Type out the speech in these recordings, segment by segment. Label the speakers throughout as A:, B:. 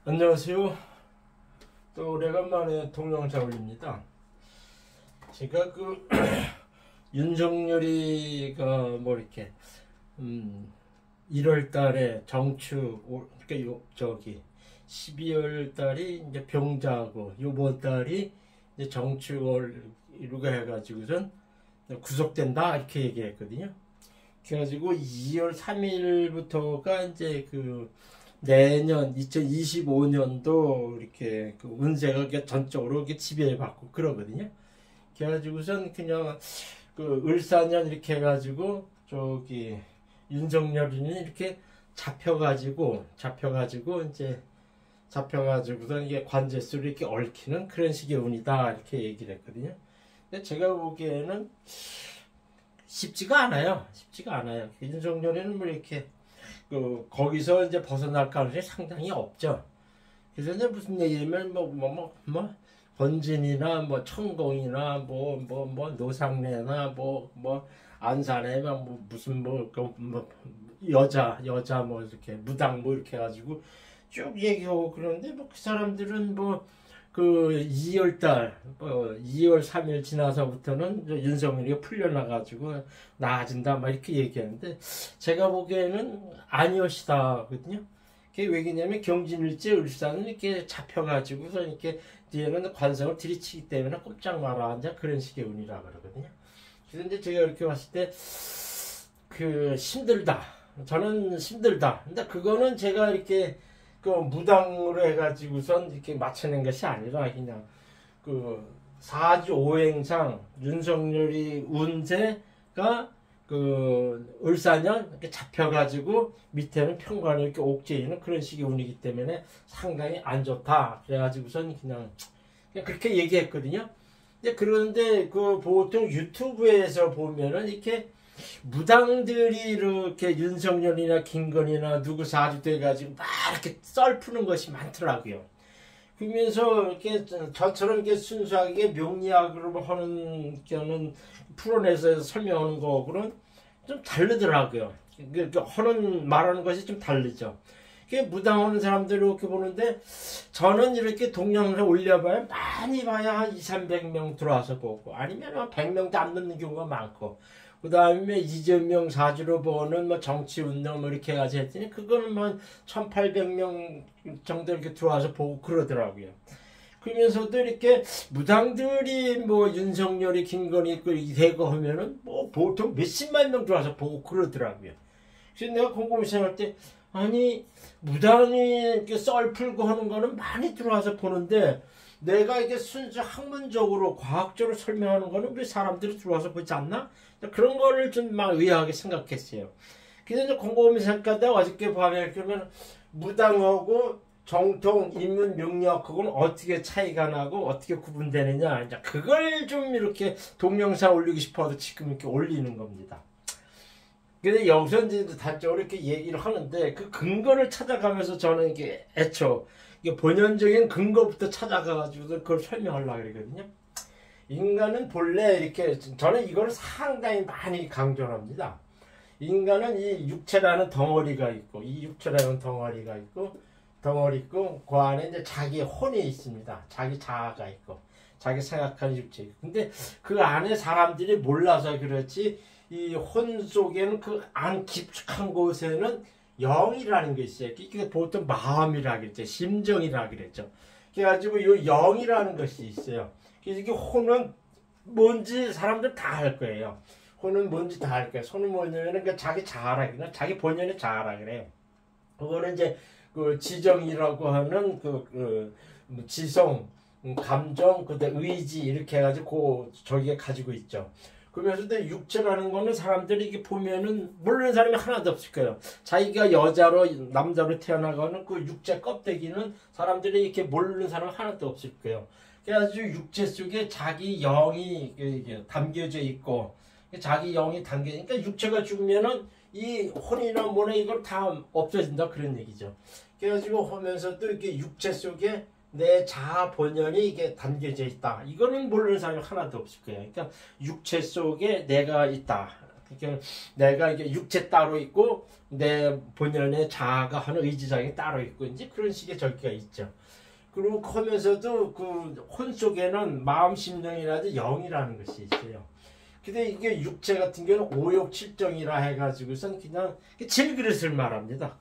A: 안녕하세요. 또 오래간만에 동영상 올립니다. 제가 윤석열이가 뭐 이렇게 1월 달에 정축, 그러니까 저기 12월 달이 이제 병자하고 요번 달이 이제 정축을 이루게 해가지고선 구속된다 이렇게 얘기했거든요. 그래가지고 2월 3일부터가 이제 내년 2025년도 이렇게 운세가 전적으로 이렇게 지배받고 그러거든요. 그래가지고선 그냥 을사년 이렇게 해가지고 저기 윤석열이는 이렇게 잡혀가지고선 이게 관제수를 이렇게 얽히는 그런 식의 운이다 이렇게 얘기를 했거든요. 근데 제가 보기에는 쉽지가 않아요. 윤석열이는 뭐 이렇게 거기서 이제 벗어날 가능성이 상당히 없죠. 그래서 이제 무슨 얘기냐면 건진이나 천공이나 노상래나 안산에 무슨 여자 이렇게 무당 이렇게 해가지고 쭉 얘기하고 그러는데 그 사람들은 2월 3일 지나서부터는 윤석열이가 풀려나가지고 나아진다 이렇게 얘기하는데 제가 보기에는 아니었다거든요. 그게 왜냐면 경진일제 을사는 이렇게 잡혀가지고서 이렇게 뒤에는 관성을 들이치기 때문에 꼼짝 마라 이제 그런 식의 운이라 그러거든요. 그래서 이제 제가 이렇게 봤을 때 힘들다. 저는 힘들다. 근데 그거는 제가 이렇게 무당으로 해가지고선 이렇게 맞춰낸 것이 아니라 그냥 사주 오행상 윤석열이 운세가 을사년 이렇게 잡혀가지고 밑에는 평관이 이렇게 옥죄이는 그런 식의 운이기 때문에 상당히 안 좋다. 그래가지고선 그냥 그렇게 얘기했거든요. 그런데 보통 유튜브에서 보면은 이렇게 무당들이 이렇게 윤석열이나 김건희나 누구 사주 돼가지고 막 이렇게 썰푸는 것이 많더라고요. 그러면서 이렇게 저처럼 이렇게 순수하게 명리학으로 하는 경우는 풀어내서 설명하는 거하고는 좀 다르더라고요. 말하는 것이 좀 다르죠. 무당하는 사람들 이렇게 보는데 저는 이렇게 동영상 올려봐야 많이 봐야 한 200~300명 들어와서 보고 아니면 100명도 안 넘는 경우가 많고 그 다음에 이재명 사주로 보는 정치운동 이렇게 해가지고 했더니 그거는 1800명 정도 이렇게 들어와서 보고 그러더라고요. 그러면서도 이렇게 무당들이 윤석열이 김건희 대거 하면은 보통 몇십만 명 들어와서 보고 그러더라고요. 그래서 내가 곰곰이 생각할 때 아니 무당이 이렇게 썰 풀고 하는 거는 많이 들어와서 보는데 내가 이게 순수 학문적으로 과학적으로 설명하는 거는 왜 사람들이 들어와서 보지 않나? 그런 거를 좀 의아하게 생각했어요. 그래서 이제 곰곰이 생각하다가 어저께 밤에 그러면 무당하고 정통 인문 명리학하고는 어떻게 차이가 나고 어떻게 구분되느냐 이제 그걸 좀 이렇게 동영상 올리고 싶어서 지금 이렇게 올리는 겁니다. 근데 여기서 이제 단적으로 이렇게 얘기를 하는데 그 근거를 찾아가면서 저는 이게 이게 본연적인 근거부터 찾아가가지고 그걸 설명하려고 그러거든요. 인간은 본래 이렇게 저는 이걸 상당히 많이 강조합니다. 인간은 이 육체라는 덩어리가 있고 그 안에 이제 자기 혼이 있습니다. 자기 자아가 있고 자기 생각하는 육체. 근데 그 안에 사람들이 몰라서 그렇지 이 혼 속에는 안 깊숙한 곳에는 영이라는 게 있어요. 이게 보통 마음이라 그랬죠. 심정이라 그랬죠. 그래가지고 이 영이라는 것이 있어요. 그래서 이게 혼은 뭔지 사람들 다 알 거예요. 혼은 뭔지 다 알 거예요. 혼은 뭐냐면 자기 자아라 그래요. 자기 본연의 자아라 그래요. 그거는 이제 지정이라고 하는 지성, 감정, 의지 이렇게 해가지고 저기에 가지고 있죠. 그러면서 육체라는 거는 사람들이 이게 보면은 모르는 사람이 하나도 없을 거예요. 자기가 여자로 남자로 태어나가는 그 육체 껍데기는 사람들이 이렇게 모르는 사람 하나도 없을 거예요. 그래가지고 육체 속에 자기 영이 담겨져 있고 자기 영이 담겨니까 육체가 죽으면은 이 혼이나 뭐나 이걸 다 없어진다 그런 얘기죠. 그래가지고 하면서도 이렇게 육체 속에 내 자아 본연이 이게 담겨져 있다. 이거는 모르는 사람이 하나도 없을 거예요. 그러니까 육체 속에 내가 있다. 그러니까 내가 이게 육체 따로 있고 내 본연의 자아가 하는 의지장이 따로 있고 이제 그런 식의 절기가 있죠. 그리고 커면서도 그 혼 속에는 마음 심령이라든지 영이라는 것이 있어요. 근데 이게 육체 같은 경우는 오욕칠정이라 해가지고선 그냥 질그릇을 말합니다.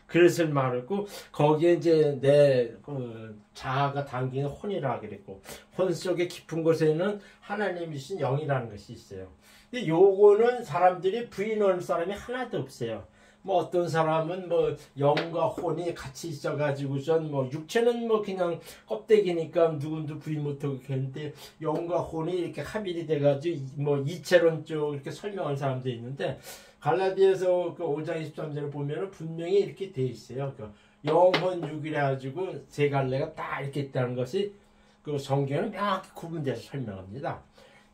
A: 그릇을 말하고 거기에 이제 내 자아가 담기는 혼이라 그랬고 혼 속의 깊은 곳에는 하나님이 주신 영이라는 것이 있어요. 근데 요거는 사람들이 부인하는 사람이 하나도 없어요. 뭐 어떤 사람은 뭐 영과 혼이 같이 있어가지고선 뭐 육체는 뭐 그냥 껍데기니까 누군도 부인 못하고 했는데 영과 혼이 이렇게 합일이 돼가지고 뭐 이체론적 이렇게 설명하는 사람도 있는데 갈라디아서 그 5장 23절을 보면은 분명히 이렇게 돼 있어요. 그 영혼 육이라 가지고 세 갈래가 딱 이렇게 있다는 것이 그 성경은 명확히 구분돼서 설명합니다.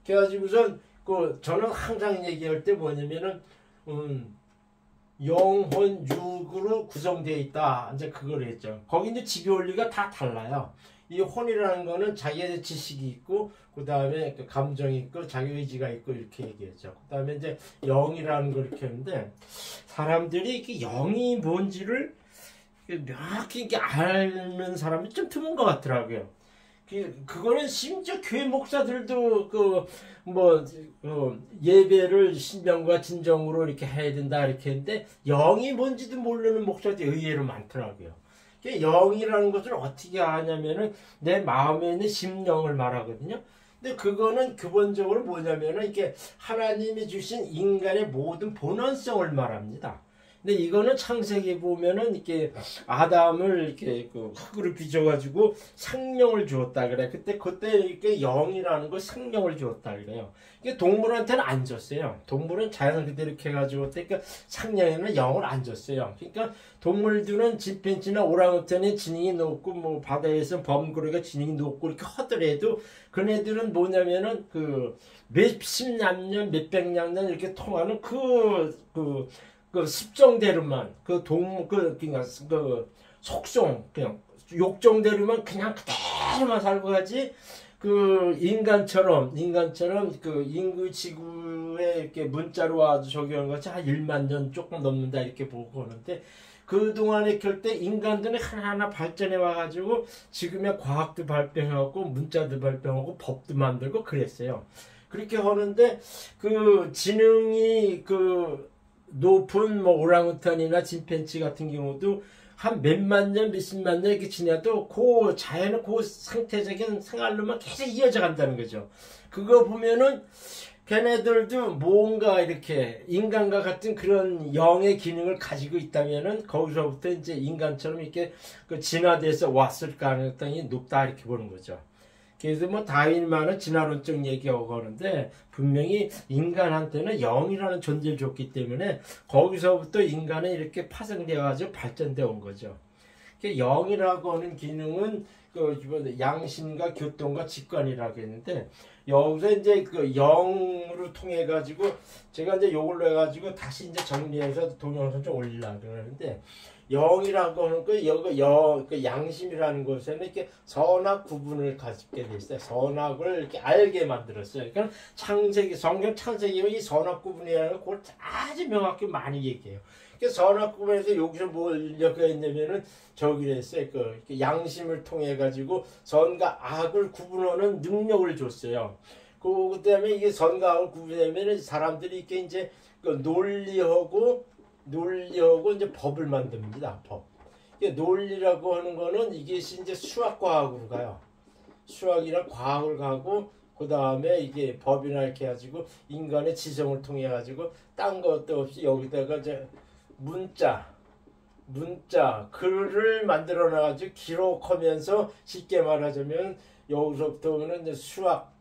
A: 그래가지고선 그 저는 항상 얘기할 때 뭐냐면은 영혼 육으로 구성되어 있다. 이제 그걸 했죠. 거기 이제 지배 원리가 다 달라요. 이 혼이라는 거는 자기의 지식이 있고, 그 다음에 그 감정이 있고, 자기 의지가 있고, 이렇게 얘기했죠. 그 다음에 이제 영이라는 걸 이렇게 했는데, 사람들이 이게 영이 뭔지를 명확히 이렇게 아는 사람이 좀 드문 것 같더라고요. 그거는 심지어 교회 목사들도 예배를 신명과 진정으로 이렇게 해야 된다 이렇게 했는데 영이 뭔지도 모르는 목사들이 의외로 많더라고요. 영이라는 것을 어떻게 아냐면은 내 마음에 있는 심령을 말하거든요. 근데 그거는 기본적으로 뭐냐면은 이게 하나님이 주신 인간의 모든 본원성을 말합니다. 근데 이거는 창세기 보면은 이렇게 아담을 이렇게 그 흙으로 빚어가지고 생명을 주었다 그래. 그때 이렇게 영이라는 걸 생명을 주었다 그래요. 이게 동물한테는 안 줬어요. 동물은 자연 그대로 이렇게 해가지고 그러니까 생명에는 영을 안 줬어요. 그러니까 동물들은 침팬지나 오랑우탄이 지능이 높고 뭐 바다에서 범고래가 지능이 높고 이렇게 하더라도 그네들은 뭐냐면은 그 몇십년 몇백년 이렇게 통하는 그 습성대로만 그러니까 그 속성 그냥 욕정대로만 그냥 그대로만 살고 가지 그 인간처럼 그 인구 지구에 이렇게 문자로 와서 적용한 것이 한 1만 년 조금 넘는다 이렇게 보고 하는데 그동안에 결때 인간들이 하나하나 발전해 와가지고 지금의 과학도 발병하고 문자도 발병하고 법도 만들고 그랬어요. 그렇게 하는데 그 지능이 그 높은 뭐 오랑우탄이나 침팬지 같은 경우도 한 몇만 년, 몇십만 년 이렇게 지나도 그 자연의 그 상태적인 생활로만 계속 이어져 간다는 거죠. 그거 보면은 걔네들도 뭔가 이렇게 인간과 같은 그런 영의 기능을 가지고 있다면은 거기서부터 이제 인간처럼 이렇게 그 진화돼서 왔을 가능성이 높다 이렇게 보는 거죠. 그래서 뭐 다윈만은 진화론적 얘기하고 하는데 분명히 인간한테는 영이라는 존재를 줬기 때문에 거기서부터 인간은 이렇게 파생되어가지고 발전되어 온 거죠. 영이라고 하는 기능은 그 양심과 교통과 직관이라고 했는데 여기서 이제 그 영으로 통해 가지고 제가 이제 요걸로 해가지고 다시 이제 정리해서 동영상 좀 올리려고 그러는데 영이라고 하는 그 양심이라는 것에는 이렇게 선악 구분을 가지게 돼 있어요. 선악을 이렇게 알게 만들었어요. 그러니까 성경 창세기 이 선악 구분이라는 걸 아주 명확히 많이 얘기해요. 선악 구분에서 여기서 뭘 얘기했냐면은 저기 했어요. 그 양심을 통해 가지고 선과 악을 구분하는 능력을 줬어요. 그다음에 이게 선과 악을 구분하면은 사람들이 이렇게 이제 그 논리하고 이제 법을 만듭니다. 법. 논리라고 하는 거는 이게 이제 수학과학으로 가요. 수학이랑 과학을 가고 그 다음에 이게 법이나 이렇게 해가지고 인간의 지성을 통해 가지고 딴 것도 없이 여기다가 이제 문자 글을 만들어 놔가지고 기록하면서 쉽게 말하자면 여기서부터는 이제 수학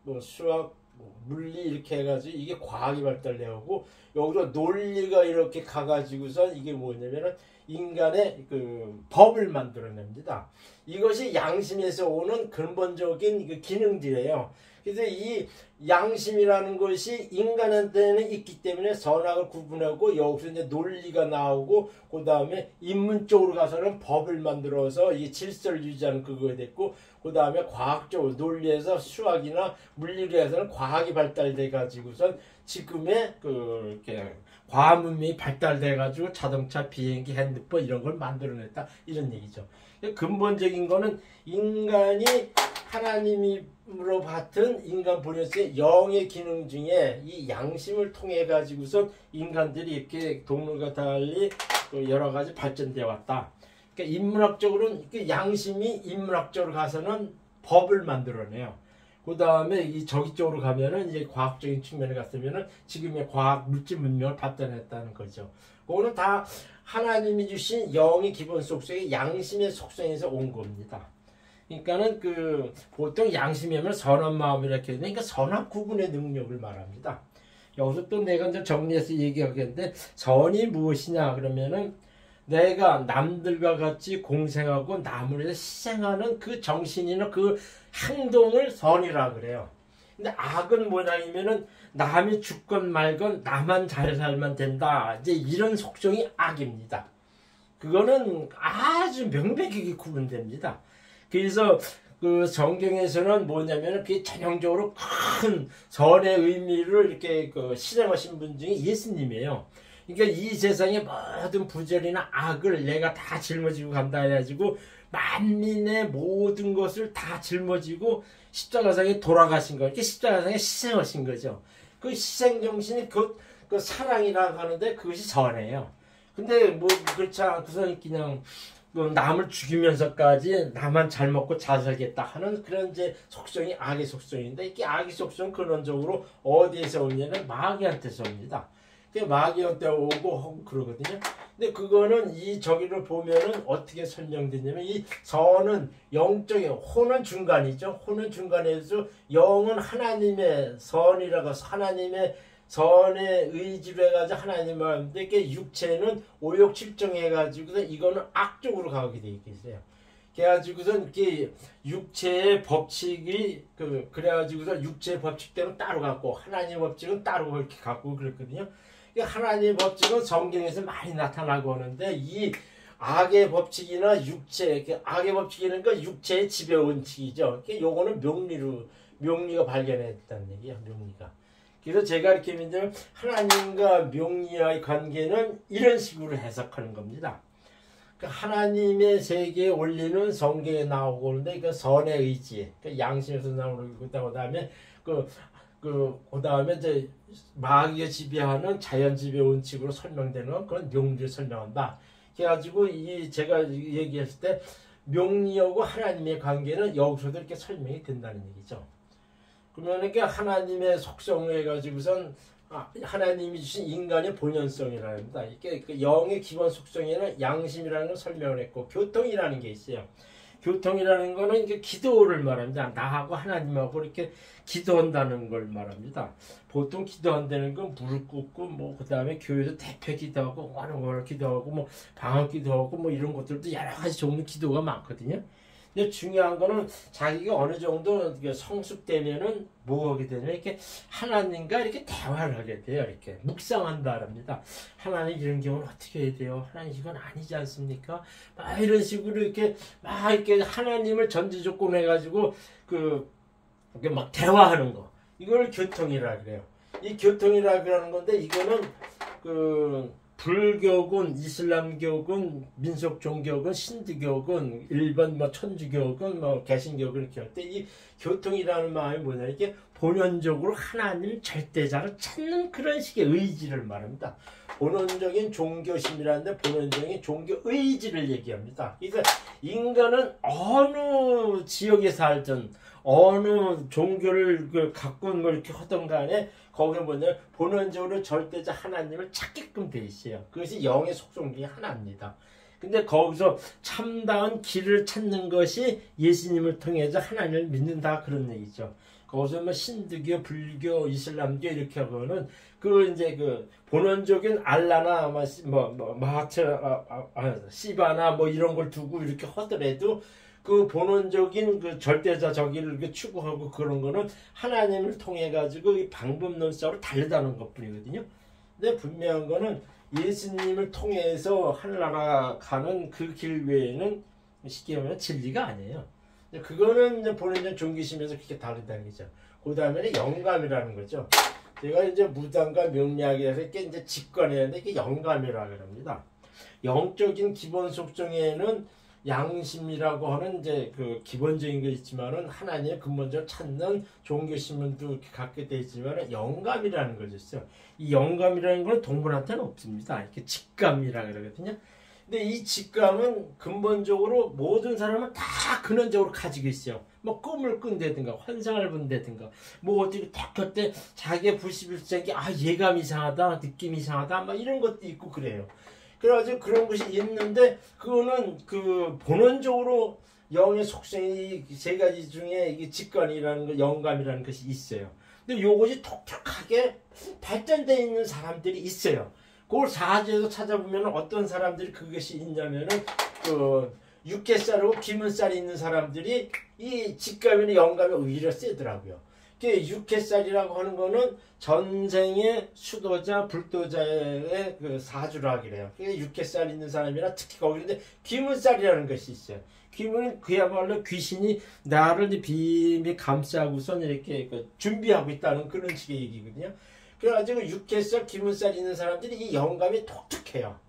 A: 물리 이렇게 해가지고 이게 과학이 발달되고 여기서 논리가 이렇게 가가지고서 이게 뭐냐면은 인간의 그 법을 만들어냅니다. 이것이 양심에서 오는 근본적인 그 기능들이에요. 그래서 이 양심이라는 것이 인간한테는 있기 때문에 선악을 구분하고 여기서 이제 논리가 나오고 그 다음에 인문적으로 가서는 법을 만들어서 이 질서를 유지하는 그거가 됐고 그 다음에 과학적으로 논리에서 수학이나 물리로 해서는 과학이 발달돼 가지고선 지금의 그 이렇게 과학 문명이 발달돼 가지고 자동차, 비행기, 핸드폰 이런 걸 만들어냈다 이런 얘기죠. 근본적인 거는 인간이 하나님으로 받은 인간 본연의 영의 기능 중에 이 양심을 통해 가지고선 인간들이 이렇게 동물과 달리 여러 가지 발전되어 왔다. 그러니까 인문학적으로는 양심이 인문학적으로 가서는 법을 만들어내요. 그 다음에 이 저기 쪽으로 가면은 이제 과학적인 측면에 갔으면은 지금의 과학 물질 문명을 발전했다는 거죠. 그거는 다 하나님이 주신 영의 기본 속성이 양심의 속성에서 온 겁니다. 그러니까는 그 보통 양심이면 선한 마음 이렇게 되는 그러니까 선악 구분의 능력을 말합니다. 여기서 또 내가 이제 정리해서 얘기하겠는데 선이 무엇이냐 그러면은 내가 남들과 같이 공생하고 남을 위해서 희생하는 그 정신이나 그 행동을 선이라 그래요. 근데 악은 뭐냐면은 남이 죽건 말건 나만 잘 살면 된다. 이제 이런 속성이 악입니다. 그거는 아주 명백하게 구분됩니다. 그래서 그 성경에서는 뭐냐면은 그게 전형적으로 큰 선의 의미를 이렇게 그 실행하신 분 중에 예수님이에요. 그러니까 이 세상의 모든 부절이나 악을 내가 다 짊어지고 간다 해가지고 만민의 모든 것을 다 짊어지고 십자가상에 돌아가신 거예요. 이렇게 십자가상에 희생하신 거죠. 그 희생 정신이 그 사랑이라고 하는데 그것이 선이에요. 근데 뭐 그렇지 않고서 그냥 남을 죽이면서까지 나만 잘 먹고 잘 살겠다 하는 그런 이제 속성이 악의 속성인데 이게 악의 속성은 근원적으로 어디에서 오냐면 마귀한테서 옵니다. 마귀한테 오고 하고 그러거든요. 근데 그거는 이 저기를 보면은 어떻게 설명되냐면 이 선은 영적인 혼은 중간이죠. 혼은 중간에서 영은 하나님의 선이라고 하나님의 선의 의지로 해가지고 하나님을 하는데 이게 육체는 오욕칠정해가지고서 이거는 악쪽으로 가게 돼 있겠어요. 그래가지고선 이렇게 육체의 법칙이 그래가지고서 육체의 법칙대로 따로 갖고 하나님의 법칙은 따로 이렇게 갖고 그랬거든요. 하나님의 법칙은 성경에서 많이 나타나고 하는데 이 악의 법칙이나 육체, 악의 법칙이라는 건 육체의 지배 원칙이죠. 요거는 명리가 발견했다는 얘기야, 명리가. 그래서 제가 이렇게 믿는 하나님과 명리와의 관계는 이런 식으로 해석하는 겁니다. 하나님의 세계의 원리는 성경에 나오고 오는데 그 선의 의지, 양심에서 나오고 있다고 다음에 그 다음에 이제 마귀가 지배하는 자연 지배 원칙으로 설명되는 그런 명리를 설명한다. 그래가지고 제가 얘기했을 때 명리하고 하나님의 관계는 여기서도 이렇게 설명이 된다는 얘기죠. 그러면 이게 하나님의 속성을 해가지고선 하나님이 주신 인간의 본연성이라 합니다. 이게 그 영의 기본 속성에는 양심이라는 걸 설명을 했고 교통이라는 게 있어요. 교통이라는 거는 이게 기도를 말합니다. 나하고 하나님하고 이렇게 기도한다는 걸 말합니다. 보통 기도한다는 건 무릎 꿇고 뭐 그다음에 교회에서 대표 기도하고 어느 걸 기도하고 뭐 방언 기도하고 뭐 이런 것들도 여러 가지 종류 기도가 많거든요. 근데 중요한 거는 자기가 어느 정도 성숙되면은 뭐 하게 되냐면 이렇게 하나님과 이렇게 대화를 하게 돼요. 이렇게 묵상한다 합니다. 하나님 이런 경우는 어떻게 해야 돼요? 하나님 이건 아니지 않습니까? 막 이런 식으로 이렇게 막 이렇게 하나님을 전제 조건 해가지고 이렇게 막 대화하는 거. 이걸 교통이라 그래요. 이 교통이라 그러는 건데 이거는 불교군, 이슬람교군, 민속 종교군, 신두교군, 일본 뭐 천주교군, 뭐 개신교군 이렇게 할 때 이 교통이라는 마음이 뭐냐 이게 본연적으로 하나님 절대자를 찾는 그런 식의 의지를 말합니다. 본원적인 종교심이라는데 본원적인 종교 의지를 얘기합니다. 그러니까 인간은 어느 지역에 살든 어느 종교를 갖고 뭐 이렇게 하던 간에 거기에 뭐냐 본원적으로 절대자 하나님을 찾게끔 돼 있어요. 그것이 영의 속성 중에 하나입니다. 근데 거기서 참다운 길을 찾는 것이 예수님을 통해서 하나님을 믿는다 그런 얘기죠. 거기서 뭐 신두교, 불교, 이슬람교 이렇게 하고는 이제 본원적인 알라나 시바나 뭐 이런 걸 두고 이렇게 하더라도 그 본원적인 절대자 저기를 이렇게 추구하고 그런 거는 하나님을 통해 가지고 이 방법론적으로 다르다는 것뿐이거든요. 근데 분명한 거는 예수님을 통해서 하늘나라 가는 그 길 외에는 쉽게 말하면 진리가 아니에요. 그거는 이제 본인의 종교심에서 그렇게 다르다는 거죠. 그 다음에는 영감이라는 거죠. 제가 이제 무당과 명리학에서 이렇게 이제 직관했는데 이게 영감이라고 합니다. 영적인 기본 속성에는 양심이라고 하는 이제 그 기본적인 게 있지만은 하나님의 근본적으로 찾는 종교 신문도 이렇게 갖게 돼 있지만은 영감이라는 것이 있어요. 이 영감이라는 건 동물한테는 없습니다. 이렇게 직감이라 그러거든요. 근데 이 직감은 근본적으로 모든 사람은 다 근원적으로 가지고 있어요. 뭐 꿈을 꾼다든가 환상을 본다든가 뭐 어떻게 딱 그때 자기의 불시불생이 아 예감 이상하다 느낌 이상하다 막 이런 것도 있고 그래요. 그래가지고 그런 것이 있는데 그거는 그 본원적으로 영의 속성이 세 가지 중에 이게 직관이라는 거 영감이라는 것이 있어요. 근데 요것이 독특하게 발전되어 있는 사람들이 있어요. 그걸 사주에서 찾아보면 어떤 사람들이 그것이 있냐면은 그 육개살하고 기문살이 있는 사람들이 이 직감이나 영감이 오히려 세더라고요. 육개살이라고 하는 거는 전생의 수도자, 불도자의 그 사주라 그래요. 육개살 있는 사람이라 특히 거기인데 귀문살이라는 것이 있어요. 귀문은 그야말로 귀신이 나를 비밀 감싸고선 이렇게 준비하고 있다는 그런 식의 얘기거든요. 그래가지고 육개살, 귀문살 있는 사람들이 이 영감이 독특해요.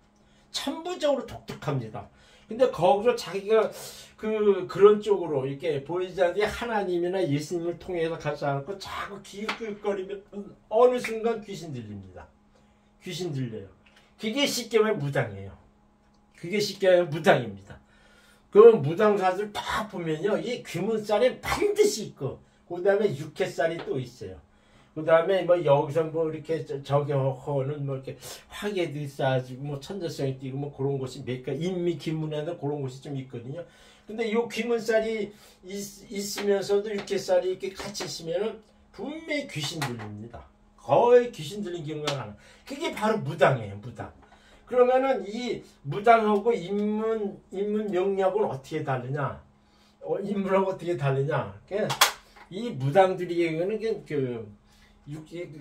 A: 천부적으로 독특합니다. 근데 거기서 자기가 그런 쪽으로 이렇게 보이지 않게 하나님이나 예수님을 통해서 가지 않고 자꾸 기웃기웃거리면 어느 순간 귀신 들립니다. 귀신 들려요. 그게 쉽게 말하면 무당이에요. 그게 쉽게 말하면 무당입니다. 그 무당사들 다 보면요. 이 귀문살이 반드시 있고 그 다음에 육회살이 또 있어요. 그 다음에 뭐 여기서 뭐 이렇게 저기는 뭐 이렇게 화계도 있어가지고 뭐 천재성이 띄고 뭐 그런 것이 몇 가지 인미 기문에는 그런 것이 좀 있거든요. 근데 요 귀문살이 있으면서도 육회살이 이렇게 같이 있으면은 분명히 귀신 들립니다. 거의 귀신 들린 경우가 많아. 그게 바로 무당이에요, 무당. 그러면은 이 무당하고 인문 명리학은 어떻게 다르냐? 인문하고 어떻게 다르냐? 이 무당들이 얘기하는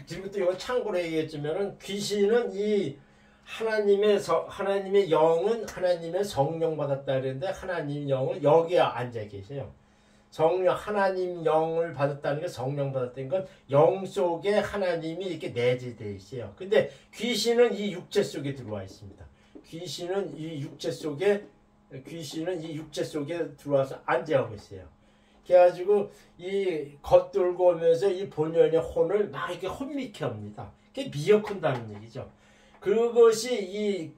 A: 지금부터 이거 참고로 얘기했지만은 귀신은 이 하나님의 영은 하나님의 성령 받았다 그랬는데 하나님 영은 여기에 앉아 계세요. 성령 하나님 영을 받았다는 게 성령 받았다는 건 영 속에 하나님이 이렇게 내재되어 있어요. 근데 귀신은 이 육체 속에 들어와 있습니다. 귀신은 이 육체 속에 들어와서 앉아하고 있어요. 그래가지고 이 겉돌고 오면서 이 본연의 혼을 막 이렇게 혼미케 합니다. 그게 미역한다는 얘기죠. 그것이 이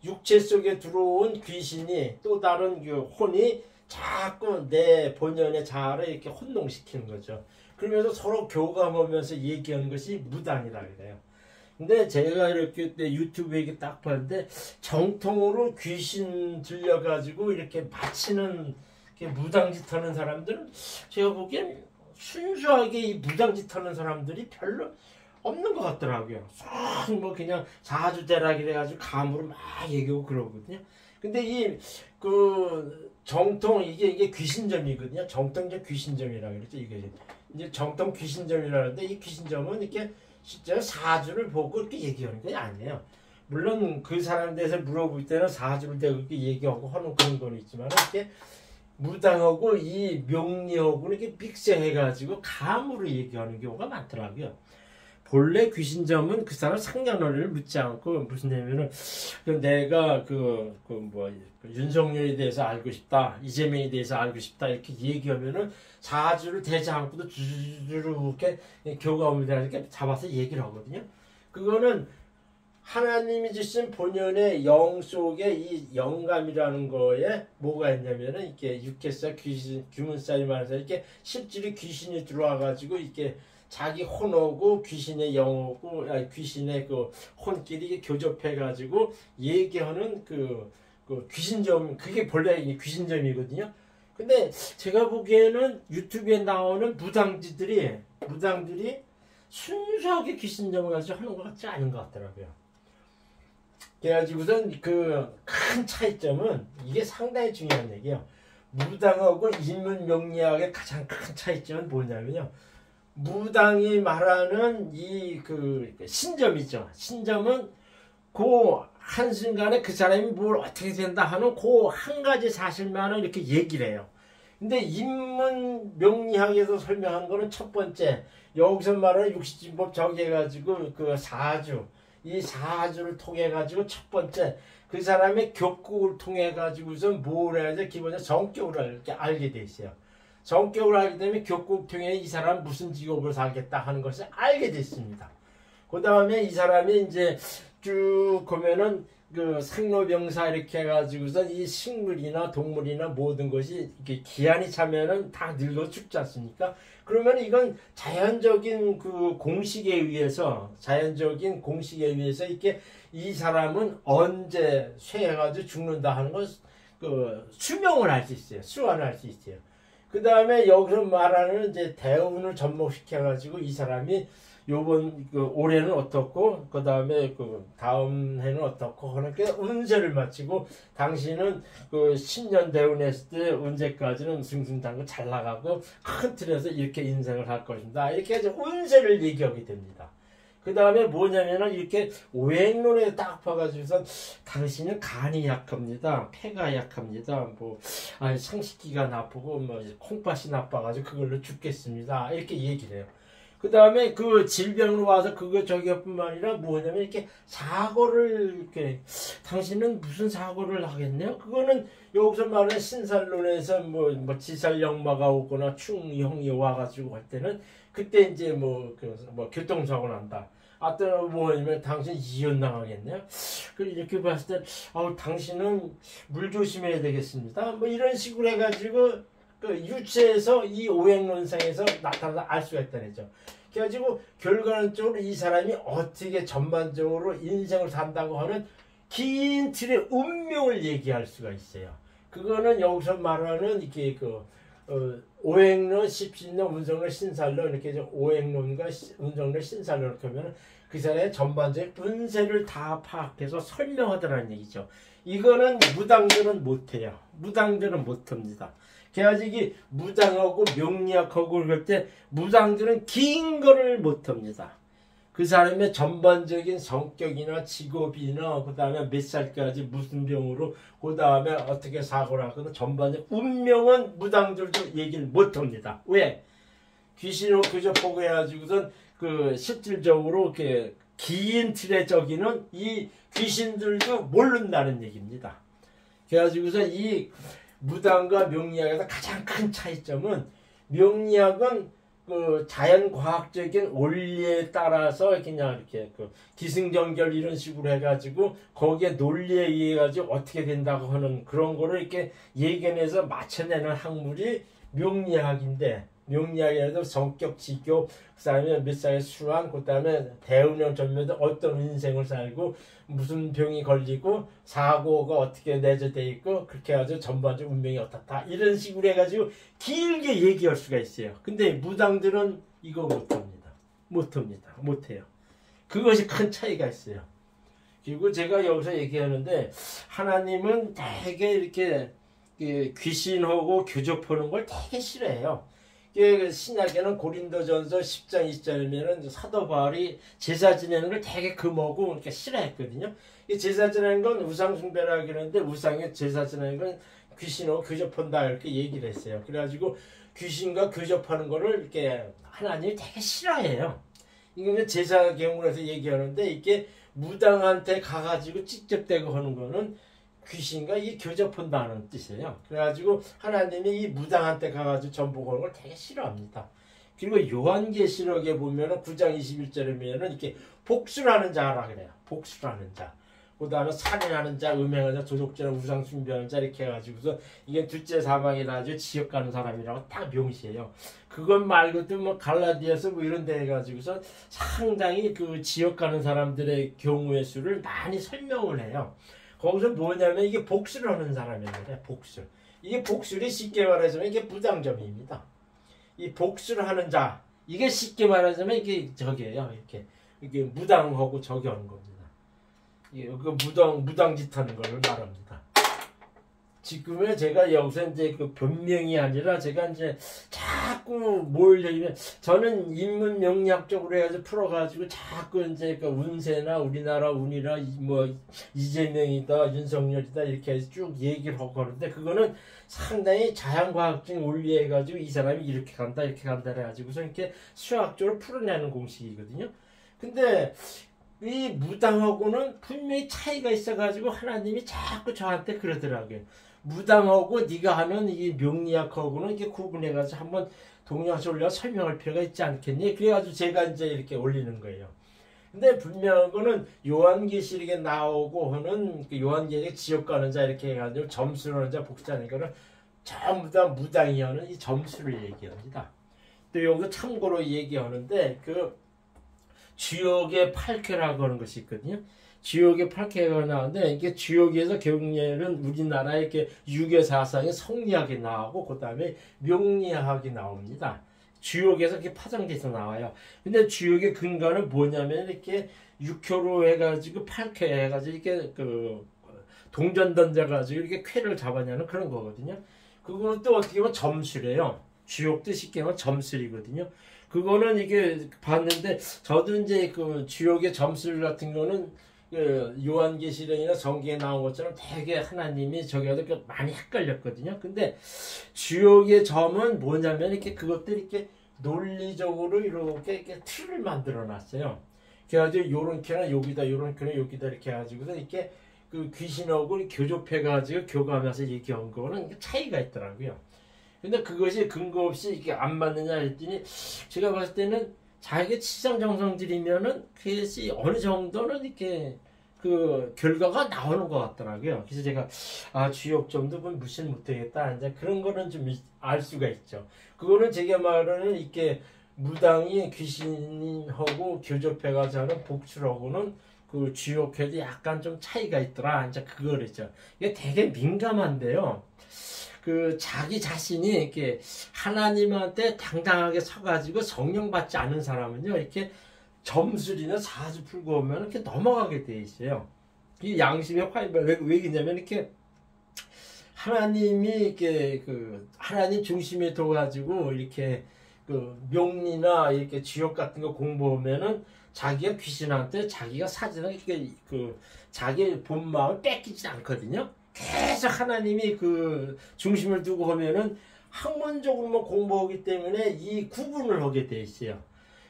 A: 육체 속에 들어온 귀신이 또 다른 그 혼이 자꾸 내 본연의 자아를 이렇게 혼동시키는 거죠. 그러면서 서로 교감하면서 얘기하는 것이 무당이라 그래요. 근데 제가 이렇게 유튜브에 이렇게 딱 봤는데 정통으로 귀신 들려가지고 이렇게 마치는 무당짓 하는 사람들은 제가 보기엔 순수하게 이 무당짓 하는 사람들이 별로 없는 것 같더라고요. 뭐 그냥 사주대락 이래가지고 감으로 막 얘기하고 그러거든요. 근데 정통 이게 귀신점이거든요. 정통적 귀신점이라고 그러죠. 이게 이제 정통 귀신점이라는데 이 귀신점은 이렇게 실제로 사주를 보고 이렇게 얘기하는 게 아니에요. 물론 그 사람에 대해서 물어볼 때는 사주를 대고 이렇게 얘기하고 하는 그런 건 있지만 이렇게 무당하고 이 명리하고 이렇게 믹스해가지고 감으로 얘기하는 경우가 많더라고요. 본래 귀신점은 그 사람 상견례를 묻지 않고 무슨 얘기냐면은 내가 윤석열에 대해서 알고 싶다, 이재명에 대해서 알고 싶다 이렇게 얘기하면은 사주를 대지 않고도 주르르 이렇게 교감을 이렇게 잡아서 얘기를 하거든요. 그거는 하나님이 주신 본연의 영 속에 이 영감이라는 거에 뭐가 있냐면은 이렇게 육회살 귀문살이 많아서 이렇게 실제로 귀신이 들어와가지고 이렇게 자기 혼하고 귀신의 영하고 귀신의 그 혼끼리 교접해가지고 얘기하는 그 귀신점 그게 본래 귀신점이거든요. 근데 제가 보기에는 유튜브에 나오는 무당들이 순수하게 귀신점을 가지고 하는 것 같지 않은 것 같더라고요. 그래가지고선 그 큰 차이점은 이게 상당히 중요한 얘기예요. 무당하고 인문 명리학의 가장 큰 차이점은 뭐냐면요. 무당이 말하는 신점이죠. 신점은 그 한순간에 그 사람이 뭘 어떻게 된다 하는 그 한 가지 사실만을 이렇게 얘기를 해요. 근데 인문 명리학에서 설명한 거는 첫 번째, 여기서 말하는 육시진법 정해가지고 그 사주, 이 사주를 통해 가지고 첫 번째 그 사람의 격국을 통해 가지고서 뭘 해야 돼? 기본적으로 성격을 이렇게 알게 돼 있어요. 성격을 알게 되면 격국 통해 이 사람 무슨 직업을 살겠다 하는 것을 알게 됐습니다. 그 다음에 이 사람이 이제 쭉 보면은 그 상로병사 이렇게 해가지고서 이 식물이나 동물이나 모든 것이 이렇게 기한이 차면은 다 늙어 죽지 않습니까? 그러면 이건 자연적인 그 공식에 의해서 이렇게 이 사람은 언제 쇠해가지고 죽는다 하는 걸 그 수명을 할 수 있어요. 수완을 할 수 있어요. 그 다음에 여기서 말하는 이제 대운을 접목시켜가지고 이 사람이 요번 그 올해는 어떻고 그 다음에 그 다음 해는 어떻고 하는 게 운세를 마치고 당신은 그 신년 대운했을 때 언제까지는 승승장구 잘 나가고 큰 틀에서 이렇게 인생을 할 것입니다. 이렇게 해서 운세를 얘기하게 됩니다. 그 다음에 뭐냐면은 이렇게 오행론에 딱 봐가지고서 당신은 간이 약합니다. 폐가 약합니다. 뭐 상식기가 나쁘고 뭐 콩팥이 나빠가지고 그걸로 죽겠습니다. 이렇게 얘기를 해요. 그 다음에 그 질병으로 와서 그거 저기뿐만 아니라 뭐냐면 이렇게 사고를 이렇게 당신은 무슨 사고를 하겠네요? 그거는 여기서 말하는 신살론에서 뭐 지살역마가 오거나 충형이 와가지고 할 때는 그때 이제 뭐 교통사고 난다. 어떤 뭐냐면 당신 이혼 나가겠네요. 이렇게 봤을 때 당신은 물 조심해야 되겠습니다. 뭐 이런 식으로 해가지고 그 유체에서 이 오행론상에서 나타나서 알 수가 있다는 거죠. 그래가지고 결과론적으로 이 사람이 어떻게 전반적으로 인생을 산다고 하는 긴 틀의 운명을 얘기할 수가 있어요. 그거는 여기서 말하는 이렇게 오행론, 십신론, 운성론, 신살론 이렇게 오행론과 운성론, 신살론 이렇게 하면 그 사람의 전반적인 운세를 다 파악해서 설명하더라는 얘기죠. 이거는 무당들은 못해요. 무당들은 못합니다. 그래가지고 이게 무당하고 명리학하고 그럴 때 무당들은 긴 거를 못합니다. 그 사람의 전반적인 성격이나 직업이나 그 다음에 몇 살까지 무슨 병으로 그 다음에 어떻게 사고를 하거나 전반적 운명은 무당들도 얘기를 못합니다. 왜? 귀신을 그저 보고 해가지고선 그 실질적으로 이렇게 긴 틀의 저기는 이 귀신들도 모른다는 얘기입니다. 그래가지고서 이 무당과 명리학에서 가장 큰 차이점은 명리학은 그 자연과학적인 원리에 따라서 그냥 이렇게 그 기승전결 이런 식으로 해가지고 거기에 논리에 의해 가지고 어떻게 된다고 하는 그런 거를 이렇게 예견해서 맞춰내는 학문이 명리학인데 명리학에도 성격, 직교, 그 다음에 몇 살의 수완, 그 다음에 대운영 전면에 어떤 인생을 살고 무슨 병이 걸리고 사고가 어떻게 내재되어 있고 그렇게 해가지고 전반적 운명이 어떻다 이런 식으로 해가지고 길게 얘기할 수가 있어요. 근데 무당들은 이거 못해요. 그것이 큰 차이가 있어요. 그리고 제가 여기서 얘기하는데 하나님은 되게 이렇게 귀신하고 교접하는 걸 되게 싫어해요. 신약에는 고린도전서 10장 20절이면은 사도 바울이 제사 지내는 걸 되게 금하고 이렇게 싫어했거든요. 제사 지내는 건 우상 숭배라 그러는데 우상에 제사 지내는 건 귀신하고 교접한다 이렇게 얘기를 했어요. 그래가지고 귀신과 교접하는 거를 이렇게 하나님이 되게 싫어해요. 이게 제사 경우에서 얘기하는데 이게 무당한테 가가지고 직접 대고 하는 거는 귀신과 이 교접한다는 뜻이에요. 그래가지고 하나님이 이 무당한테 가가지고 전복하는 걸 되게 싫어합니다. 그리고 요한계시록에 보면은 9장 21절이면은 이렇게 복수하는 자라 그래요. 복수하는 자. 그 다음에 살인하는 자, 음행하는 자, 도둑질하는 우상 숭배하는 자 이렇게 해가지고서 이게 둘째 사망이라 아주 지옥 가는 사람이라고 딱 명시해요. 그것 말고도 뭐 갈라디아서 뭐 이런 데 해가지고서 상당히 그 지옥 가는 사람들의 경우의 수를 많이 설명을 해요. 거기서 뭐냐면 이게 복수를 하는 사람이에요. 복수. 이게 복수를 쉽게 말하자면 이게 무당점입니다. 이 복수를 하는 자, 이게 쉽게 말하자면 이게 저기예요. 이게 무당하고 저기 하는 겁니다. 이게 무당짓 하는 걸 말합니다. 지금은 제가 여기서 이제 그 변명이 아니라 제가 이제 자꾸 뭘 얘기면 저는 인문 명리학적으로 해가지고 풀어가지고 자꾸 이제 그 운세나 우리나라 운이나 뭐 이재명이다 윤석열이다 이렇게 해서 쭉 얘기를 하고 하는데 그거는 상당히 자연과학적인 원리해가지고 이 사람이 이렇게 간다 해가지고서 이렇게 수학적으로 풀어내는 공식이거든요. 근데 이 무당하고는 분명히 차이가 있어가지고 하나님이 자꾸 저한테 그러더라고요. 무당하고 네가 하는 이 명리학하고는 이렇게 구분해가지고 한번 동영상 올려 설명할 필요가 있지 않겠니? 그래가지고 제가 이제 이렇게 올리는 거예요. 근데 분명한 거는 요한계시록에 나오고 하는 그 요한계시록 지옥 가는 자 이렇게 해가지고 점수를 하는 자 복수하는 거는 전부 다 무당이 하는 이 점수를 얘기합니다. 또 여기서 참고로 얘기하는데 그 지옥의 8쾌라고 하는 것이 있거든요. 지옥의 8쾌가 나오는데 이게 지옥에서 경례는 우리나라의 이렇게 유교 사상의 성리학이 나오고 그 다음에 명리학이 나옵니다. 지옥에서 이렇게 파장돼서 나와요. 근데 지옥의 근거는 뭐냐면 이렇게 육효로 해가지고 8쾌 해가지고 이렇게 그 동전 던져가지고 이렇게 쾌를 잡아내는 그런 거거든요. 그거는 또 어떻게 보면 점수래요. 지옥도 쉽게 말하면 점술이거든요. 그거는 이게 봤는데 저도 이제 그 지옥의 점술 같은 거는 그 요한계시록이나 성경에 나온 것처럼 되게 하나님이 저기하고 많이 헷갈렸거든요. 근데 지옥의 점은 뭐냐면 이렇게 그것들이 이렇게 논리적으로 이렇게 틀을 만들어 놨어요. 그래가지고 요런 캐는 여기다, 요런 캐는 여기다 이렇게 해가지고서 이렇게 그 귀신하고 교접해가지고 교감해서 얘기한 거는 차이가 있더라고요. 근데 그것이 근거 없이 이게 안 맞느냐 했더니 제가 봤을 때는 자기가 치장정성들이면은 그것이 어느 정도는 이렇게 그 결과가 나오는 것 같더라고요. 그래서 제가 지옥점도 무시를 못하겠다. 이제 그런 거는 좀 알 수가 있죠. 그거는 제가 말하는 이렇게 무당이 귀신하고 교접해가지고 하는 복출하고는 그 지옥회도 약간 좀 차이가 있더라. 이제 그거랬죠. 이게 되게 민감한데요. 그 자기 자신이 이렇게 하나님한테 당당하게 서가지고 성령 받지 않은 사람은요 이렇게 점술이나 사주 풀고 오면 이렇게 넘어가게 돼 있어요. 이 양심의 화이가 왜 그러냐면 이렇게 하나님이 이렇게 그 하나님 중심에 둬가지고 이렇게 그 명리나 이렇게 지옥 같은 거 공부하면은 자기가 귀신한테 자기가 사주나 이렇게 그 자기의 본 마음을 뺏기지 않거든요. 계속 하나님이 그 중심을 두고 하면은 학문적으로만 공부하기 때문에 이 구분을 하게 돼 있어요.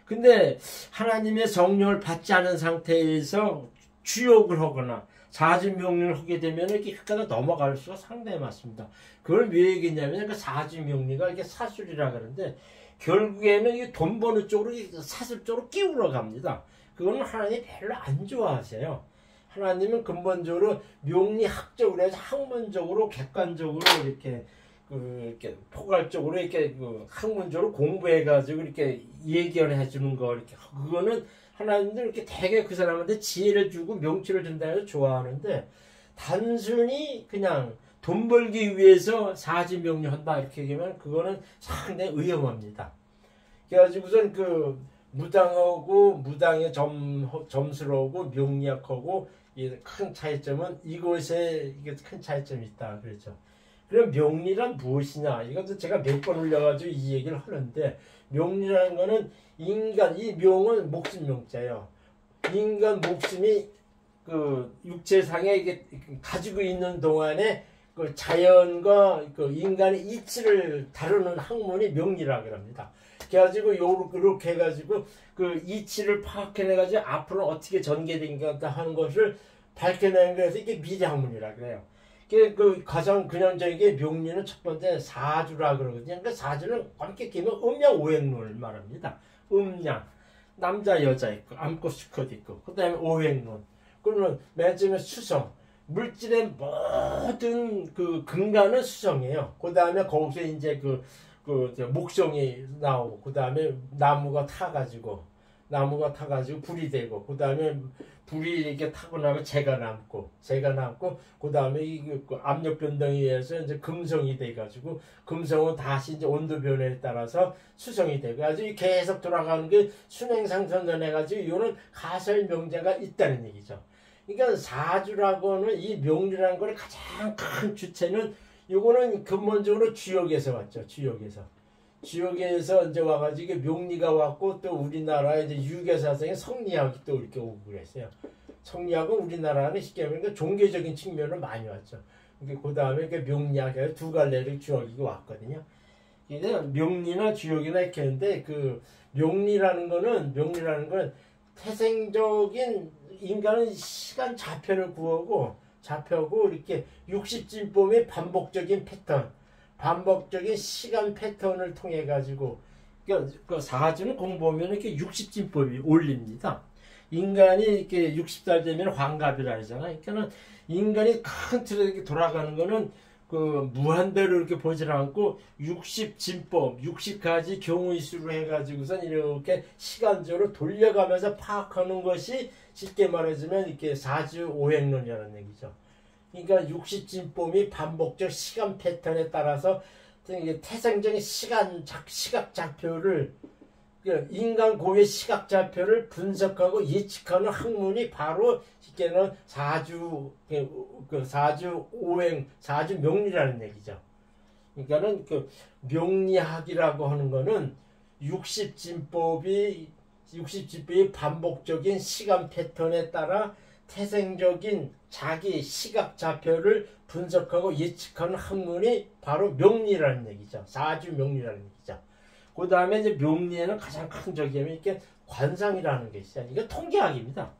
A: 근데 하나님의 성령을 받지 않은 상태에서 주욕을 하거나 사주명리를 하게 되면 이렇게 흑가가 넘어갈 수가 상당히 많습니다. 그걸 왜 얘기했냐면 그 사주명리가 이게 사술이라 그러는데 결국에는 이 돈 버는 쪽으로 사술 쪽으로 끼우러 갑니다. 그거는 하나님이 별로 안 좋아하세요. 하나님은 근본적으로 명리학적으로 해서 학문적으로 객관적으로 이렇게 이렇게 포괄적으로 이렇게 학문적으로 공부해가지고 이렇게 얘기를 해주는 거 이렇게 그거는 하나님들 이렇게 되게 그 사람한테 지혜를 주고 명치를 준다 해서 좋아하는데 단순히 그냥 돈 벌기 위해서 사지명리한다 이렇게 얘기하면 그거는 상당히 위험합니다. 그래가지고선 그 무당하고 무당의 점수로하고 명리학하고 큰 차이점은 이곳에 이게 큰 차이점이 있다 그랬죠. 그럼 명리란 무엇이냐? 이것도 제가 몇 번 올려가지고 이 얘기를 하는데 명리라는 거는 인간 이 명은 목숨 명자예요. 인간 목숨이 그 육체상에 이게 가지고 있는 동안에 그 자연과 그 인간의 이치를 다루는 학문이 명리라고 합니다. 그래가지고 요렇게 해가지고 그 이치를 파악해내가지고 앞으로 어떻게 전개된다 하는 것을 밝혀내는 거에서 이게 미래학문이라 그래요. 그 가장 근원적인 게 명리는 첫 번째 사주라 그러거든요. 그러니까 사주는 엄격히 보면 음양오행론을 말합니다. 음양 남자 여자 있고 암꽃 수컷 있고 그 다음에 오행론 그러면 맨 처음에 수성 물질의 모든 그 근간은 수성이에요. 그 다음에 거기서 이제 그 목성이 나오고 그 다음에 나무가 타가지고 불이 되고 그 다음에 불이 이렇게 타고 나면 재가 남고 그 다음에 이 압력 변동에 의해서 이제 금성이 돼가지고 금성은 다시 이제 온도 변화에 따라서 수성이 되고 아주 계속 돌아가는 게 순행상선전해가지고 이거는 가설 명제가 있다는 얘기죠. 그러니까 사주라고는 이 명리라는 걸 가장 큰 주체는 요거는 근본적으로 주역에서 왔죠. 주역에서 이제 와가지고 명리가 왔고 또 우리나라에 이제 유교사상의 성리학이 또 이렇게 오고 그랬어요. 성리학은 우리나라는 쉽게 말하면 종교적인 측면으로 많이 왔죠. 그 다음에 그 명리학에 두 갈래를 주역이 왔거든요. 근데 명리나 주역이나 이렇게 했는데 그 명리라는 거는 태생적인 인간은 시간 좌표를 구하고 이렇게 60진법의 반복적인 시간 패턴을 통해 가지고 그 사주는 공부하면 이렇게 60진법이 올립니다. 인간이 이렇게 60살 되면 환갑이라 하잖아요. 그러니까는 인간이 큰 틀에 이렇게 돌아가는 거는 그 무한대로 이렇게 보질 않고 60진법, 60가지 경우의 수로 해가지고선 이렇게 시간적으로 돌려가면서 파악하는 것이 쉽게 말해주면 이렇게 사주오행론이라는 얘기죠. 그러니까 60진법이 반복적 시간 패턴에 따라서 태생적인 시각 좌표를 인간 고유의 시각 좌표를 분석하고 예측하는 학문이 바로 쉽게는 사주오행, 사주명리라는 얘기죠. 그러니까는 그 명리학이라고 하는 거는 60진법이 반복적인 시간 패턴에 따라 태생적인 자기 시각 좌표를 분석하고 예측하는 학문이 바로 명리라는 얘기죠. 사주명리라는 얘기죠. 그 다음에 이제 명리에는 가장 큰 적이 이렇게 관상이라는 게 있어요. 이거 통계학입니다.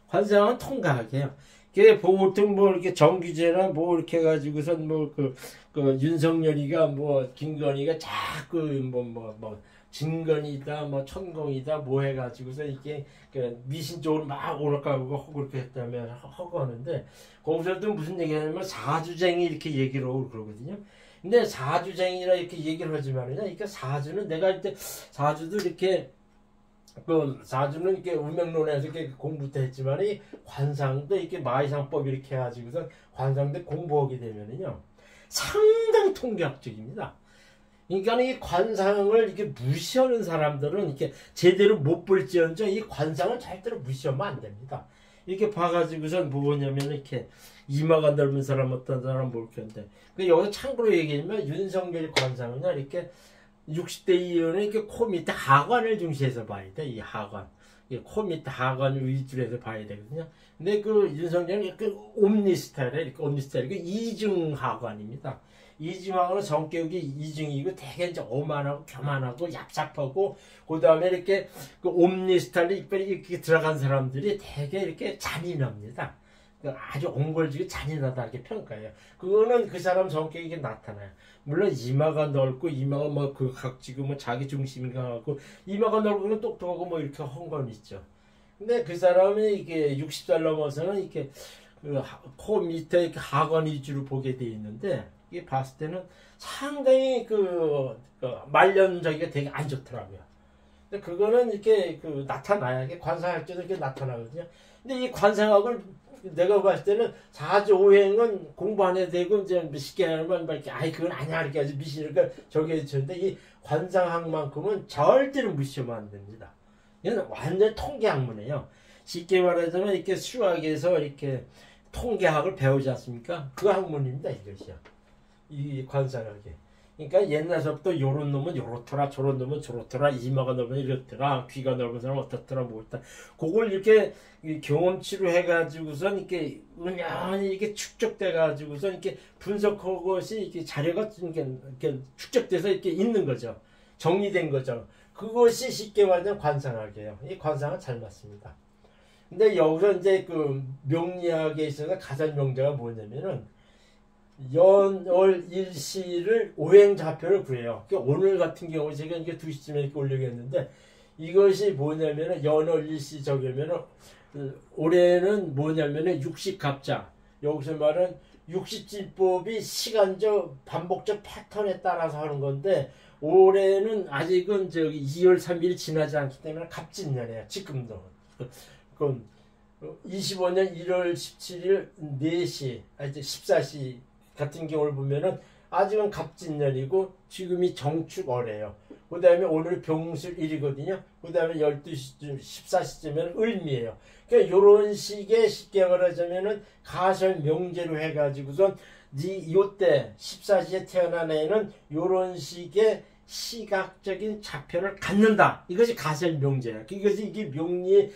A: 관상은 통계학이에요. 그게 보통 뭐 이렇게 정규제나 뭐 이렇게 해가지고선 윤석열이가 김건희가 자꾸 진건이다 천공이다 해가지고서 이게 미신 쪽으로 막 오락가고 하고 그렇게 했다면 하고 하는데 거기서도 무슨 얘기하냐면 사주쟁이 이렇게 얘기를 하고 그러거든요. 근데 사주쟁이라 이렇게 얘기를 하지만은요, 그러니까 사주는 내가 이때 사주도 이렇게 사주는 이렇게 운명론에서 이렇게 공부도 했지만 이 관상도 이렇게 마이상법 이렇게 해가지고서 관상도 공부하게 되면은요 상당히 통계학적입니다. 그러니까 이 관상을 이렇게 무시하는 사람들은 이렇게 제대로 못 볼지언정 이 관상을 절대로 무시하면 안 됩니다. 이렇게 봐가지고선 뭐냐면 이렇게 이마가 넓은 사람 어떤 사람 모르겠는데 여기서 참고로 얘기하면 윤석열 관상은요 이렇게 60대 이후는 이렇게 코 밑에 하관을 중시해서 봐야 돼. 이 하관, 코 밑에 하관을 위주로 해서 봐야 되거든요. 근데 그 윤석열은 이렇게 옴니 스타일에 이중 하관입니다. 이중하고는 성격이 이중이고 되게 이제 오만하고 교만하고 얍삽하고 그 다음에 이렇게 그 옴니 스타일에 이렇게 들어간 사람들이 되게 이렇게 잔인합니다. 아주 옹골지게 잔인하다 이렇게 평가해요. 그거는 그 사람 성격이 이게 나타나요. 물론 이마가 넓고 이마가 각지고 자기 중심이 강하고 이마가 넓고 똑똑하고 이렇게 한 건 있죠. 근데 그 사람이 이게 60살 넘어서는 이렇게 코 밑에 이렇게 하관 위주로 보게 돼 있는데 이게 봤을 때는 상당히 말년자기가 되게 안 좋더라고요. 근데 그거는 이렇게 나타나야 이게 관상학적으로 이렇게 나타나거든요. 근데 이 관상학을 내가 봤을 때는 사주오행은 공부 안 해도 되고 이제 쉽게 하면 이렇게 그건 아니야 이렇게 아주 미신이니까 저기 해주는데 이 관상학만큼은 절대로 무시하면 안 됩니다. 이건 완전 통계학문이에요. 쉽게 말하자면 이렇게 수학에서 이렇게 통계학을 배우지 않습니까? 그 학문입니다 이것이요. 이 관상학이. 그러니까 옛날서부터 요런 놈은 요렇더라 저런 놈은 저렇더라 이마가 넓으면 이렇더라 귀가 넓은 사람은 어떻더라 뭐였다 그걸 이렇게 경험치로 해가지고선 이렇게 은연히 이렇게 축적돼 가지고선 이렇게 분석하는 것이 이렇게 자료가 이렇게 축적돼서 이렇게 있는 거죠. 정리된 거죠. 그것이 쉽게 말하면 관상학이에요. 이 관상은 잘 맞습니다. 근데 여기서 이제 명리학에 있어서 가장 명제가 뭐냐면은 연월 일시를 오행좌표를 구해요. 오늘 같은 경우 제가 이게 2시쯤에 이렇게 올리겠는데 이것이 뭐냐면은 연월 일시 적으면은 올해는 뭐냐면은 60갑자 여기서 말은 60진법이 시간적 반복적 패턴에 따라서 하는 건데 올해는 아직은 2월 3일 지나지 않기 때문에 갑진년이에요. 지금도 25년 1월 17일 4시 이제 14시 같은 경우를 보면은 아직은 갑진년이고 지금이 정축월이에요. 그 다음에 오늘 병술일이거든요. 그 다음에 12시쯤, 14시쯤에는 을미예요. 그러니까 요런 식의 쉽게 말하자면은 가설 명제로 해가지고선 요때 14시에 태어난 애는 요런 식의 시각적인 좌표를 갖는다. 이것이 가설 명제야. 이것이 이게 명리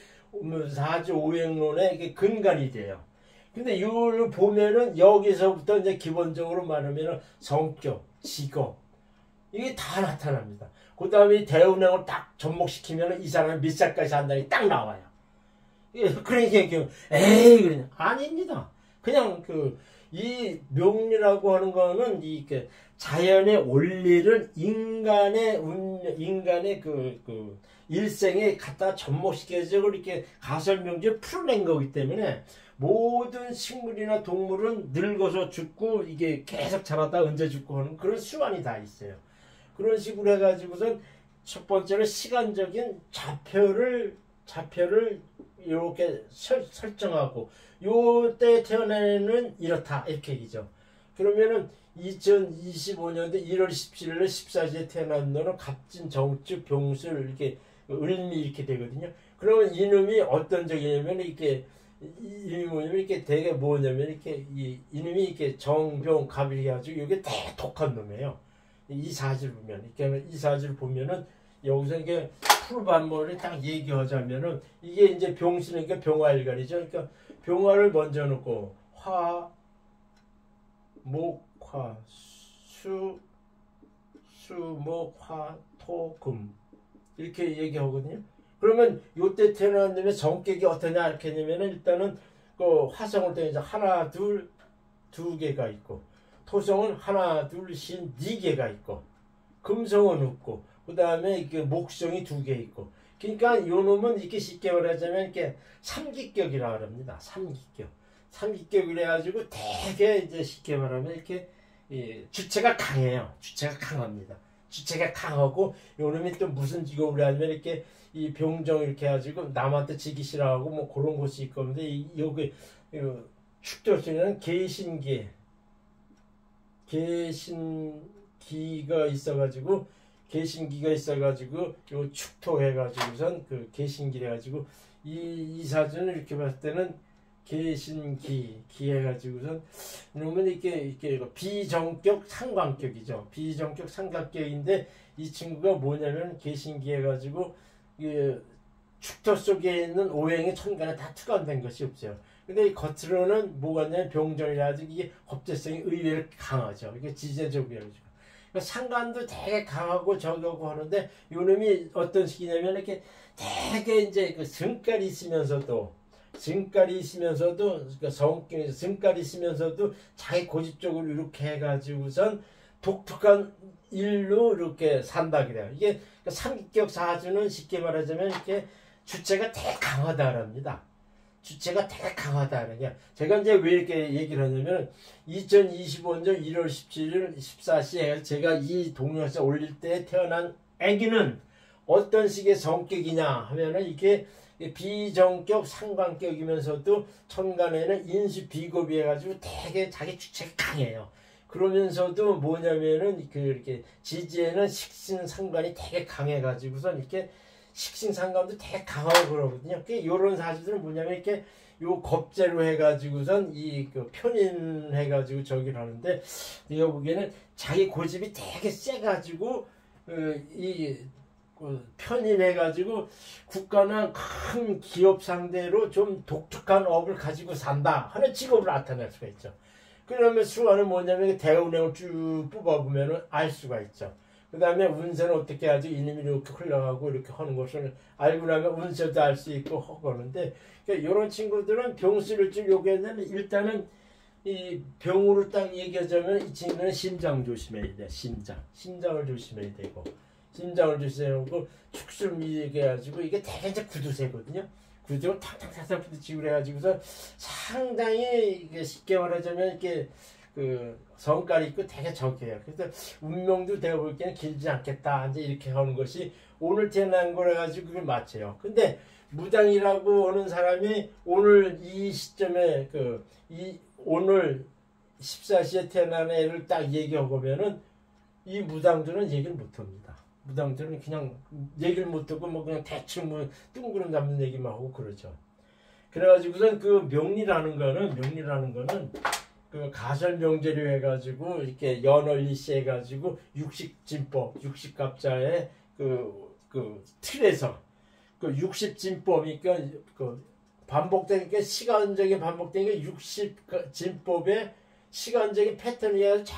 A: 사주 오행론의 이게 근간이 돼요. 근데 이걸 보면은 여기서부터 이제 기본적으로 말하면은 성격, 직업 이게 다 나타납니다. 그 다음에 대운행을 딱 접목시키면 이 사람이 몇 살까지 산다니 딱 나와요. 그러니까 에이 그냥 아닙니다. 그냥 이 명리라고 하는 거는 자연의 원리를 인간의 일생에 갖다 접목시켜서 이렇게 가설명제를 풀어낸 거기 때문에 모든 식물이나 동물은 늙어서 죽고 이게 계속 자라다 언제 죽고 하는 그런 수완이 다 있어요. 그런 식으로 해가지고선 첫 번째로 시간적인 좌표를 이렇게 설정하고 요때 태어난 애는 이렇다 이렇게 얘기죠. 그러면은 2025년도 1월 17일 14시에 태어난 너는 갑진, 정축, 병술 이렇게 을미 이렇게 되거든요. 그러면 이놈이 어떤 적이냐면 이놈이 뭐냐면 되게 뭐냐면 이놈이 정병 갑이 해가지고 이게 되게 독한 놈이에요. 이 사주를 보면 이 사주를 보면은 여기서 이게 풀반모를 딱 얘기하자면은 이게 이제 병수니까 병화일간이죠. 그러니까 병화를 먼저 놓고 화, 목, 화, 수, 목, 화, 토, 금 이렇게 얘기하거든요. 그러면 요때 태어난 놈의 성격이 어떠냐 이렇게 하냐면은 일단은 화성을 때 이제 하나, 둘, 두 개가 있고 토성은 하나, 둘, 신, 네 개가 있고 금성은 없고 그 다음에 목성이 두 개 있고 그러니까 요 놈은 이렇게 쉽게 말하자면 이렇게 삼기격이라고 합니다. 삼기격이라 해가지고 되게 이제 쉽게 말하면 이렇게 주체가 강해요. 주체가 강합니다. 주체가 강하고 요 놈이 또 무슨 직업을 하냐면 이렇게 이 병정 이렇게 해가지고 남한테 지기 싫어하고 뭐 그런 것이 있건데 여기 축도수는 개신기가 있어가지고 요 축토 해가지고선 개신기 해가지고 이 사주는 이렇게 봤을 때는 개신기 해가지고선 그러면 이렇게 비정격 상관격이죠. 비정격 상관격인데 이 친구가 뭐냐면 개신기 해가지고 축토 속에 있는 오행의 천간에 다 투과된 것이 없어요. 근데 이 겉으로는 뭐가 있냐면 병정이라서 이게 겁재성이 의외로 강하죠. 이게 지제적이라고. 그러니까 상관도 되게 강하고 저기하고 하는데 요놈이 어떤 식이냐면 이렇게 되게 이제 성깔이 있으면서도 그러니까 성격이 성깔이 있으면서도 자기 고집적으로 이렇게 해가지고선 독특한 일로 이렇게 산다 그래요. 이게 삼기격 사주는 쉽게 말하자면 이렇게 주체가 되게 강하다랍니다. 주체가 되게 강하다는 게 제가 이제 왜 이렇게 얘기를 하냐면 2025년 1월 17일 14시에 제가 이 동영상 올릴 때 태어난 아기는 어떤 식의 성격이냐 하면은 이게 비정격 상관격이면서도 천간에는 인수 비겁이 해가지고 되게 자기 주체가 강해요. 그러면서도 뭐냐면은 이렇게 지지에는 식신 상관이 되게 강해가지고선 이렇게 식신상관도 되게 강하고 그러거든요. 요런 사실들은 뭐냐면 이렇게 요 겁재로 해가지고선 편인해가지고 저기를 하는데 내가 보기에는 자기 고집이 되게 세가지고 편인해가지고 국가나 큰 기업 상대로 좀 독특한 업을 가지고 산다 하는 직업을 나타낼 수가 있죠. 그러면 수화는 뭐냐면 대운행을 쭉 뽑아보면 알 수가 있죠. 그 다음에 운세는 어떻게 하지? 이놈이 이렇게 흘러가고 이렇게 하는 것을 알고 나면 운세도 알 수 있고 하고 하는데 그러니까 이런 친구들은 병수를 좀 요구했는데 일단은 이 병으로 딱 얘기하자면 이 친구는 심장 조심해야 돼. 심장을 조심해야 되고 심장을 조심해야 되고 축술미 얘기해가지고 이게 되게 이제 구두쇠거든요. 구두를 탕탕탕탕 부딪히고 그래가지고서 상당히 이게 쉽게 말하자면 이렇게 성깔이 있고 되게 적해요. 그래서 운명도 내가 볼 때는 길지 않겠다. 이제 이렇게 하는 것이 오늘 태어난 거라 가지고 그걸 맞춰요. 근데 무당이라고 하는 사람이 오늘 이 시점에 오늘 14시에 태어난 애를 딱 얘기하고 보면은 이 무당들은 얘기를 못 합니다. 무당들은 그냥 얘기를 못 듣고 뭐 그냥 대충 뭐 뜬구름 잡는 얘기만 하고 그러죠. 그래가지고선 그 명리라는 거는 그 가설 명제로 해가지고 이렇게 연월리시 해가지고 육식진법, 육식갑자의 그 틀에서 그 육식진법이니까 그 반복되니까 시간적인 반복되니까 육식진법의 시간적인 패턴을 쫙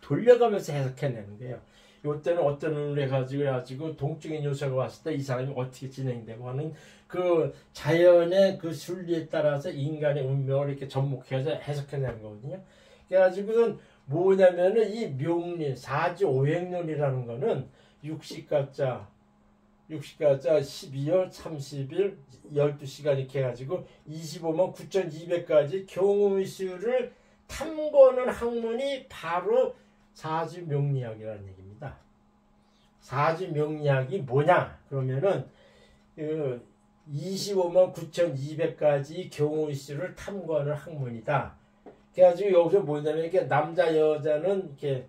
A: 돌려가면서 해석해내는 거예요. 이때는 어떤 눈을 해가지고 동적인 요소가 왔을 때 이 사람이 어떻게 진행되고 하는 그 자연의 그 순리에 따라서 인간의 운명을 이렇게 접목해서 해석해내는 거거든요. 그래가지고는 뭐냐면은 이 명리, 사지오행론이라는 거는 육식가자 12월 30일 12시간 이렇게 해가지고 25만 9,200가지 경우의 수를 탐구하는 학문이 바로 사주명리학이라는 얘기입니다. 사주명리학이 뭐냐? 그러면은 그 25만 9,200가지 경우의 수를 탐구하는 학문이다. 그래가지고 여기서 뭐냐면 이렇게 남자 여자는 이렇게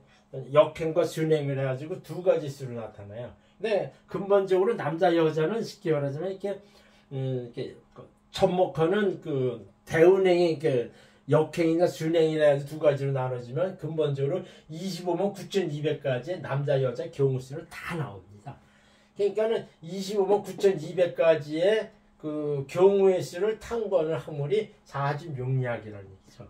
A: 역행과 순행을 해가지고 두 가지 수로 나타나요. 근데 근본적으로 남자 여자는 쉽게 말하자면 이렇게 접목하는 그 대운행이 이렇게 역행이나 순행이나 해서 두 가지로 나눠지면 근본적으로 25만 9,200가지의 남자 여자 경우수를 다 나옵니다. 그러니까는 25만 9,200가지의 그 경우의 수를 탐구하는 학문이 사주명리학이라는 얘기죠.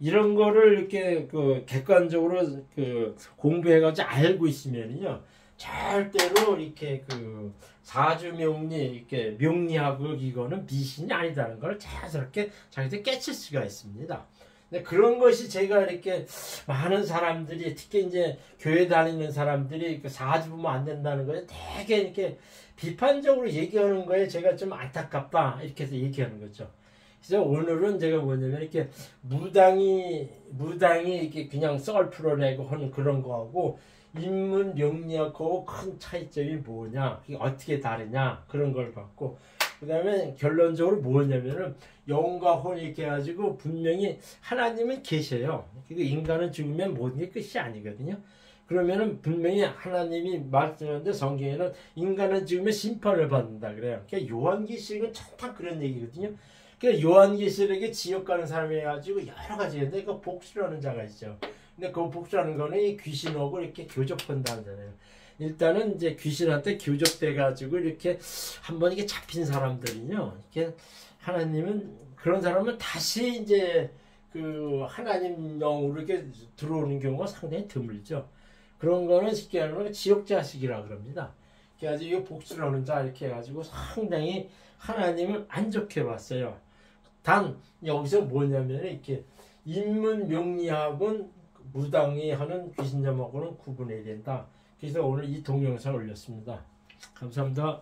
A: 이런 거를 이렇게 그 객관적으로 그 공부해가지고 알고 있으면요, 절대로 이렇게 그 사주명리 이렇게 명리학을 이거는 미신이 아니다는 걸 자연스럽게 자기들 깨칠 수가 있습니다. 근데 그런 것이 제가 이렇게 많은 사람들이 특히 이제 교회 다니는 사람들이 그 사주 보면 안 된다는 거에 되게 이렇게 비판적으로 얘기하는 거에 제가 좀 안타깝다 이렇게 해서 얘기하는 거죠. 그래서 오늘은 제가 뭐냐면 이렇게 무당이 이렇게 그냥 썰 풀어내고 하는 그런 거하고 인문 명리학하고 큰 차이점이 뭐냐, 이게 어떻게 다르냐 그런 걸 갖고, 그 다음에 결론적으로 뭐냐면은 영과 혼 이렇게 해가지고 분명히 하나님은 계셔요. 인간은 죽으면 모든 게 끝이 아니거든요. 그러면은 분명히 하나님이 말씀하는데 성경에는 인간은 죽으면 심판을 받는다 그래요. 그러니까 요한계시록은 참 그런 얘기거든요. 그러니까 요한계시록에 지옥 가는 사람이 해가지고 여러 가지 있는데 그 복수라는 자가 있죠. 근데 그 복수라는 거는 이 귀신하고 이렇게 교접한다잖아요. 일단은 이제 귀신한테 교접돼가지고 이렇게 한번 이게 잡힌 사람들이요, 이렇게 하나님은 그런 사람은 다시 이제 그 하나님 영으로 이렇게 들어오는 경우가 상당히 드물죠. 그런 거는 쉽게 말하면 지옥 자식이라 그럽니다. 그래가지고 이 복수라는 자 이렇게 해가지고 상당히 하나님을 안 좋게 봤어요. 단 여기서 뭐냐면 이렇게 인문 명리학은 무당이 하는 귀신념하고는 구분해야 된다. 그래서 오늘 이 동영상을 올렸습니다. 감사합니다.